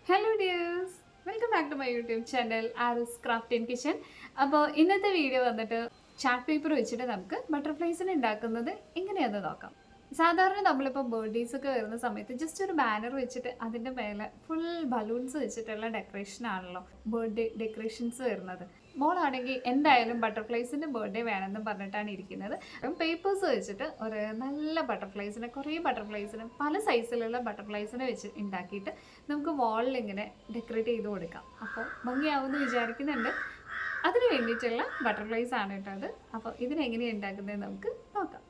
Hello dears, welcome back to my YouTube channel R's craft and kitchen. അപ്പോൾ ഇന്നത്തെ video വന്നിട്ട് chart paper വെച്ചിട്ട് നമുക്ക് ബട്ടർഫ്ലൈസിനെ ഉണ്ടാക്കുന്നത് എങ്ങനെയാണെന്ന് നോക്കാം. സാധാരണ നമ്മളിപ്പോൾ ബർത്ത്ഡേസ് ഒക്കെ വരുന്ന സമയത്ത് ജസ്റ്റ് ഒരു ബാനർ വെച്ചിട്ട് അതിൻ്റെ മേലെ ഫുൾ ബലൂൺസ് വെച്ചിട്ടുള്ള ഡെക്കറേഷൻ ആണല്ലോ ബർത്ത്ഡേ ഡെക്കറേഷൻസ് വരുന്നത്. മോളാണെങ്കിൽ എന്തായാലും ബട്ടർഫ്ലൈസിൻ്റെ ബർത്ത്ഡേ വേണമെന്ന് പറഞ്ഞിട്ടാണ് ഇരിക്കുന്നത്. പേപ്പേഴ്സ് വെച്ചിട്ട് ഒരു നല്ല ബട്ടർഫ്ലൈസിനെ, കുറേ ബട്ടർഫ്ലൈസിനെ, പല സൈസിലുള്ള ബട്ടർഫ്ലൈസിനെ വെച്ച് ഉണ്ടാക്കിയിട്ട് നമുക്ക് വാളിൽ ഇങ്ങനെ ഡെക്കറേറ്റ് ചെയ്ത് കൊടുക്കാം. അപ്പോൾ ഭംഗിയാവുമെന്ന് വിചാരിക്കുന്നുണ്ട്. അതിന് വേണ്ടിയിട്ടുള്ള ബട്ടർഫ്ലൈസ് ആണ് കേട്ടോ അത്. അപ്പോൾ ഇതിനെങ്ങനെയാണ് ഉണ്ടാക്കുന്നത് നമുക്ക് നോക്കാം.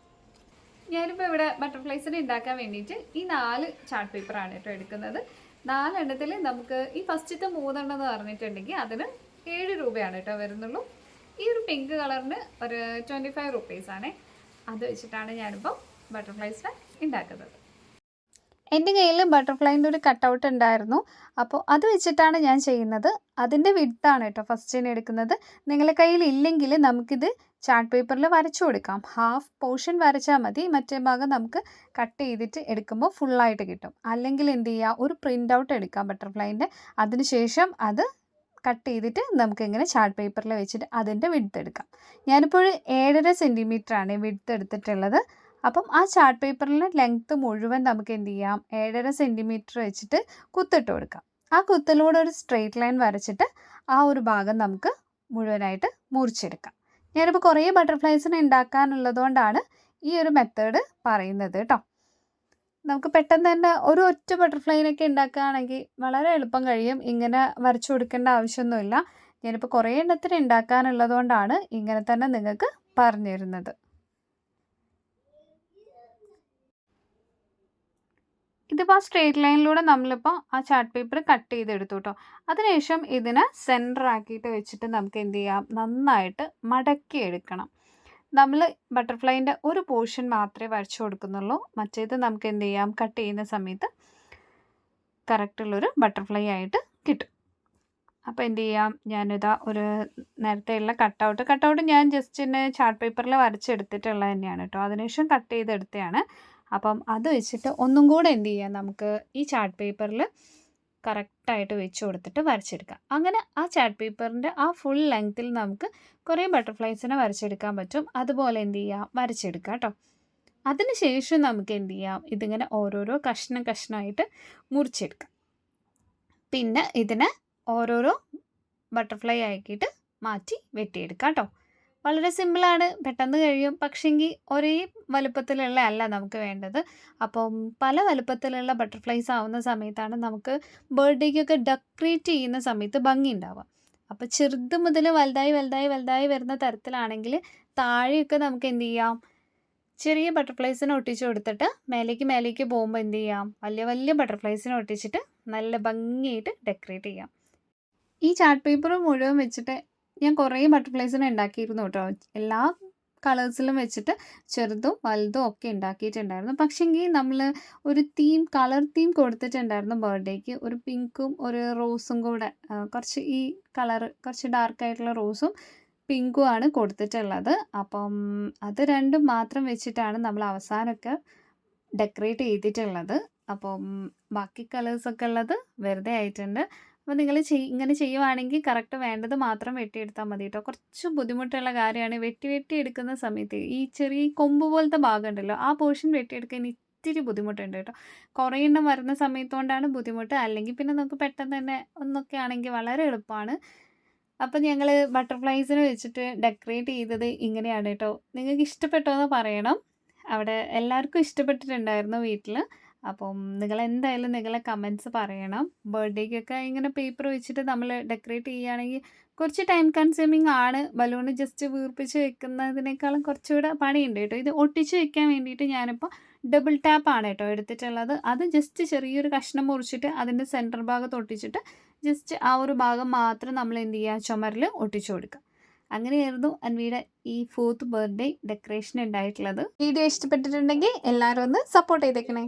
ഞാനിപ്പോൾ ഇവിടെ ബട്ടർഫ്ലൈസിനെ ഉണ്ടാക്കാൻ വേണ്ടിയിട്ട് ഈ 4 ചാർട്ട് പേപ്പറാണ് കേട്ടോ എടുക്കുന്നത്. 4 എണ്ണത്തിൽ നമുക്ക് ഈ ഫസ്റ്റത്തെ 3 എണ്ണം എന്ന് പറഞ്ഞിട്ടുണ്ടെങ്കിൽ അതിന് 7 രൂപയാണ് കേട്ടോ വരുന്നുള്ളൂ. ഈ ഒരു പിങ്ക് കളറിന് ഒരു 25 റുപ്പീസാണേ. അത് വെച്ചിട്ടാണ് ഞാനിപ്പോൾ ബട്ടർഫ്ലൈസിനെ ഉണ്ടാക്കുന്നത്. എൻ്റെ കയ്യിൽ ബട്ടർഫ്ലൈൻ്റെ ഒരു കട്ടൗട്ട് ഉണ്ടായിരുന്നു. അപ്പോൾ അത് വെച്ചിട്ടാണ് ഞാൻ ചെയ്യുന്നത്. അതിൻ്റെ വിഡ്ത്താണ് കേട്ടോ ഫസ്റ്റിന് എടുക്കുന്നത്. നിങ്ങളുടെ കയ്യിൽ ഇല്ലെങ്കിൽ നമുക്കിത് ചാർട്ട് പേപ്പറിൽ വരച്ചു കൊടുക്കാം. ഹാഫ് പോർഷൻ വരച്ചാൽ മതി. മറ്റേ ഭാഗം നമുക്ക് കട്ട് ചെയ്തിട്ട് എടുക്കുമ്പോൾ ഫുള്ളായിട്ട് കിട്ടും. അല്ലെങ്കിൽ എന്ത് ചെയ്യുക, ഒരു പ്രിൻ്റ് ഔട്ട് എടുക്കാം ബട്ടർഫ്ലൈൻ്റെ. അതിനുശേഷം അത് കട്ട് ചെയ്തിട്ട് നമുക്കിങ്ങനെ ചാർട്ട് പേപ്പറിൽ വെച്ചിട്ട് അതിൻ്റെ വിഡ്ത്ത് എടുക്കാം. ഞാനിപ്പോൾ 7.5 സെൻറ്റിമീറ്ററാണ് വിഡ്ത്ത് എടുത്തിട്ടുള്ളത്. അപ്പം ആ ചാർട്ട് പേപ്പറിലെ ലെങ്ത്ത് മുഴുവൻ നമുക്ക് എന്ത് ചെയ്യാം, 7.5 സെൻറ്റിമീറ്റർ വെച്ചിട്ട് കുത്തിട്ട് കൊടുക്കാം. ആ കുത്തിലൂടെ ഒരു സ്ട്രെയിറ്റ് ലൈൻ വരച്ചിട്ട് ആ ഒരു ഭാഗം നമുക്ക് മുഴുവനായിട്ട് മുറിച്ചെടുക്കാം. ഞാനിപ്പോൾ കുറേ ബട്ടർഫ്ലൈസിനെ ഉണ്ടാക്കാനുള്ളത് കൊണ്ടാണ് ഈ ഒരു മെത്തേഡ് പറയുന്നത് കേട്ടോ. നമുക്ക് പെട്ടെന്ന് തന്നെ ഒരു ഒറ്റ ബട്ടർഫ്ലൈനൊക്കെ ഉണ്ടാക്കുകയാണെങ്കിൽ വളരെ എളുപ്പം കഴിയും. ഇങ്ങനെ വരച്ചു കൊടുക്കേണ്ട ആവശ്യമൊന്നുമില്ല. ഞാനിപ്പോൾ കുറേ എണ്ണത്തിന് ഉണ്ടാക്കാനുള്ളത് കൊണ്ടാണ് ഇങ്ങനെ തന്നെ നിങ്ങൾക്ക് പറഞ്ഞു തരുന്നത്. ഇതിപ്പോൾ ആ സ്ട്രെയിറ്റ് ലൈനിലൂടെ നമ്മളിപ്പോൾ ആ ചാർട്ട് പേപ്പർ കട്ട് ചെയ്തെടുത്തു കേട്ടോ. അതിനുശേഷം ഇതിനെ സെൻറ്റർ ആക്കിയിട്ട് വെച്ചിട്ട് നമുക്ക് എന്ത് ചെയ്യാം, നന്നായിട്ട് മടക്കി എടുക്കണം. നമ്മൾ ബട്ടർഫ്ലൈൻ്റെ ഒരു പോർഷൻ മാത്രമേ വരച്ചു കൊടുക്കുന്നുള്ളൂ. മറ്റേത് നമുക്ക് എന്ത് ചെയ്യാം, കട്ട് ചെയ്യുന്ന സമയത്ത് കറക്റ്റുള്ളൊരു ബട്ടർഫ്ലൈ ആയിട്ട് കിട്ടും. അപ്പോൾ എന്ത് ചെയ്യാം, ഞാനിതാ ഒരു നേരത്തെയുള്ള കട്ടൗട്ട് ഞാൻ ജസ്റ്റ് ചാർട്ട് പേപ്പറിൽ വരച്ചെടുത്തിട്ടുള്ളത് തന്നെയാണ് കേട്ടോ. അതിനുശേഷം കട്ട് ചെയ്തെടുത്തതാണ്. അപ്പം അത് വെച്ചിട്ട് ഒന്നും കൂടെ എന്ത് ചെയ്യാം, നമുക്ക് ഈ ചാർട്ട് പേപ്പറിൽ കറക്റ്റായിട്ട് വെച്ച് കൊടുത്തിട്ട് വരച്ചെടുക്കാം. അങ്ങനെ ആ ചാർട്ട് പേപ്പറിൻ്റെ ആ ഫുൾ ലെങ്ത്തിൽ നമുക്ക് കുറേ ബട്ടർഫ്ലൈസിനെ വരച്ചെടുക്കാൻ പറ്റും. അതുപോലെ എന്ത് ചെയ്യാം, വരച്ചെടുക്കാം കേട്ടോ. അതിന് ശേഷം നമുക്ക് എന്ത് ചെയ്യാം, ഇതിങ്ങനെ ഓരോരോ കഷ്ണമായിട്ട് മുറിച്ചെടുക്കാം. പിന്നെ ഇതിനെ ഓരോരോ ബട്ടർഫ്ലൈ ആക്കിയിട്ട് മാറ്റി വെട്ടിയെടുക്കാം കേട്ടോ. വളരെ സിമ്പിളാണ്, പെട്ടെന്ന് കഴിയും. പക്ഷേങ്കിൽ ഒരേ വലുപ്പത്തിലുള്ള അല്ല നമുക്ക് വേണ്ടത്. അപ്പം പല വലുപ്പത്തിലുള്ള ബട്ടർഫ്ലൈസ് ആവുന്ന സമയത്താണ് നമുക്ക് ബർത്ത്ഡേക്കൊക്കെ ഡെക്കറേറ്റ് ചെയ്യുന്ന സമയത്ത് ഭംഗി ഉണ്ടാവുക. അപ്പോൾ ചെറുത് മുതൽ വലുതായി വരുന്ന തരത്തിലാണെങ്കിൽ താഴെയൊക്കെ നമുക്ക് എന്ത് ചെയ്യാം, ചെറിയ ബട്ടർഫ്ലൈസിനെ ഒട്ടിച്ച് കൊടുത്തിട്ട് മേലേക്ക് പോകുമ്പോൾ എന്ത് ചെയ്യാം, വലിയ ബട്ടർഫ്ലൈസിനെ ഒട്ടിച്ചിട്ട് നല്ല ഭംഗിയായിട്ട് ഡെക്കറേറ്റ് ചെയ്യാം. ഈ ചാർട്ട് പേപ്പർ മുഴുവൻ വെച്ചിട്ട് ഞാൻ കുറേ ബട്ടർഫ്ലൈസിനെ ഉണ്ടാക്കിയിരുന്നു കേട്ടോ. എല്ലാ കളേഴ്സിലും വെച്ചിട്ട് ചെറുതും വലുതും ഒക്കെ ഉണ്ടാക്കിയിട്ടുണ്ടായിരുന്നു. പക്ഷേങ്കിൽ നമ്മൾ ഒരു കളർ തീം കൊടുത്തിട്ടുണ്ടായിരുന്നു ബർത്ത്ഡേക്ക്. ഒരു പിങ്കും ഒരു റോസും കൂടെ, കുറച്ച് ഈ കളറ് കുറച്ച് ഡാർക്കായിട്ടുള്ള റോസും പിങ്കും ആണ് കൊടുത്തിട്ടുള്ളത്. അപ്പം അത് രണ്ടും മാത്രം വെച്ചിട്ടാണ് നമ്മൾ അവസാനമൊക്കെ ഡെക്കറേറ്റ് ചെയ്തിട്ടുള്ളത്. അപ്പം ബാക്കി കളേഴ്സൊക്കെ ഉള്ളത് വെറുതെ ആയിട്ടുണ്ട്. അപ്പോൾ നിങ്ങൾ ഇങ്ങനെ ചെയ്യുവാണെങ്കിൽ കറക്റ്റ് വേണ്ടത് മാത്രം വെട്ടിയെടുത്താൽ മതി കേട്ടോ. കുറച്ച് ബുദ്ധിമുട്ടുള്ള കാര്യമാണ് വെട്ടി എടുക്കുന്ന സമയത്ത്. ഈ ചെറിയ കൊമ്പ് പോലത്തെ ഭാഗം ഉണ്ടല്ലോ, ആ പോർഷൻ വെട്ടിയെടുക്കാൻ ഇത്തിരി ബുദ്ധിമുട്ടുണ്ട് കേട്ടോ. കുറേ എണ്ണം വരുന്ന സമയത്തുകൊണ്ടാണ് ബുദ്ധിമുട്ട്. അല്ലെങ്കിൽ പിന്നെ നമുക്ക് പെട്ടെന്ന് തന്നെ ഒന്നൊക്കെ ആണെങ്കിൽ വളരെ എളുപ്പമാണ്. അപ്പം ഞങ്ങൾ ബട്ടർഫ്ലൈസിനെ വെച്ചിട്ട് ഡെക്കറേറ്റ് ചെയ്തത് ഇങ്ങനെയാണ് കേട്ടോ. നിങ്ങൾക്ക് ഇഷ്ടപ്പെട്ടോ എന്ന് പറയണം. അവിടെ എല്ലാവർക്കും ഇഷ്ടപ്പെട്ടിട്ടുണ്ടായിരുന്നു വീട്ടിൽ. അപ്പം നിങ്ങളെന്തായാലും നിങ്ങളെ കമൻറ്റ്സ് പറയണം. ബർത്ത്ഡേക്കൊക്കെ ഇങ്ങനെ പേപ്പർ വെച്ചിട്ട് നമ്മൾ ഡെക്കറേറ്റ് ചെയ്യുകയാണെങ്കിൽ കുറച്ച് ടൈം കൺസ്യൂമിങ് ആണ്. ബലൂണ് ജസ്റ്റ് വീർപ്പിച്ച് വെക്കുന്നതിനേക്കാളും കുറച്ചുകൂടെ പണിയുണ്ട് കേട്ടോ. ഇത് ഒട്ടിച്ച് വെക്കാൻ വേണ്ടിയിട്ട് ഞാനിപ്പോൾ ഡബിൾ ടാപ്പാണ് കേട്ടോ എടുത്തിട്ടുള്ളത്. അത് ജസ്റ്റ് ചെറിയൊരു കഷ്ണം മുറിച്ചിട്ട് അതിൻ്റെ സെൻറ്റർ ഭാഗത്ത് ഒട്ടിച്ചിട്ട് ജസ്റ്റ് ആ ഒരു ഭാഗം മാത്രം നമ്മൾ എന്ത് ചെയ്യുക, ചുമരിൽ ഒട്ടിച്ചു കൊടുക്കുക. അങ്ങനെയായിരുന്നു അൻവിയുടെ ഈ 4th ബർത്ത്ഡേ ഡെക്കറേഷൻ ഉണ്ടായിട്ടുള്ളത്. വീഡിയോ ഇഷ്ടപ്പെട്ടിട്ടുണ്ടെങ്കിൽ എല്ലാവരും ഒന്ന് സപ്പോർട്ട് ചെയ്തേക്കണേ.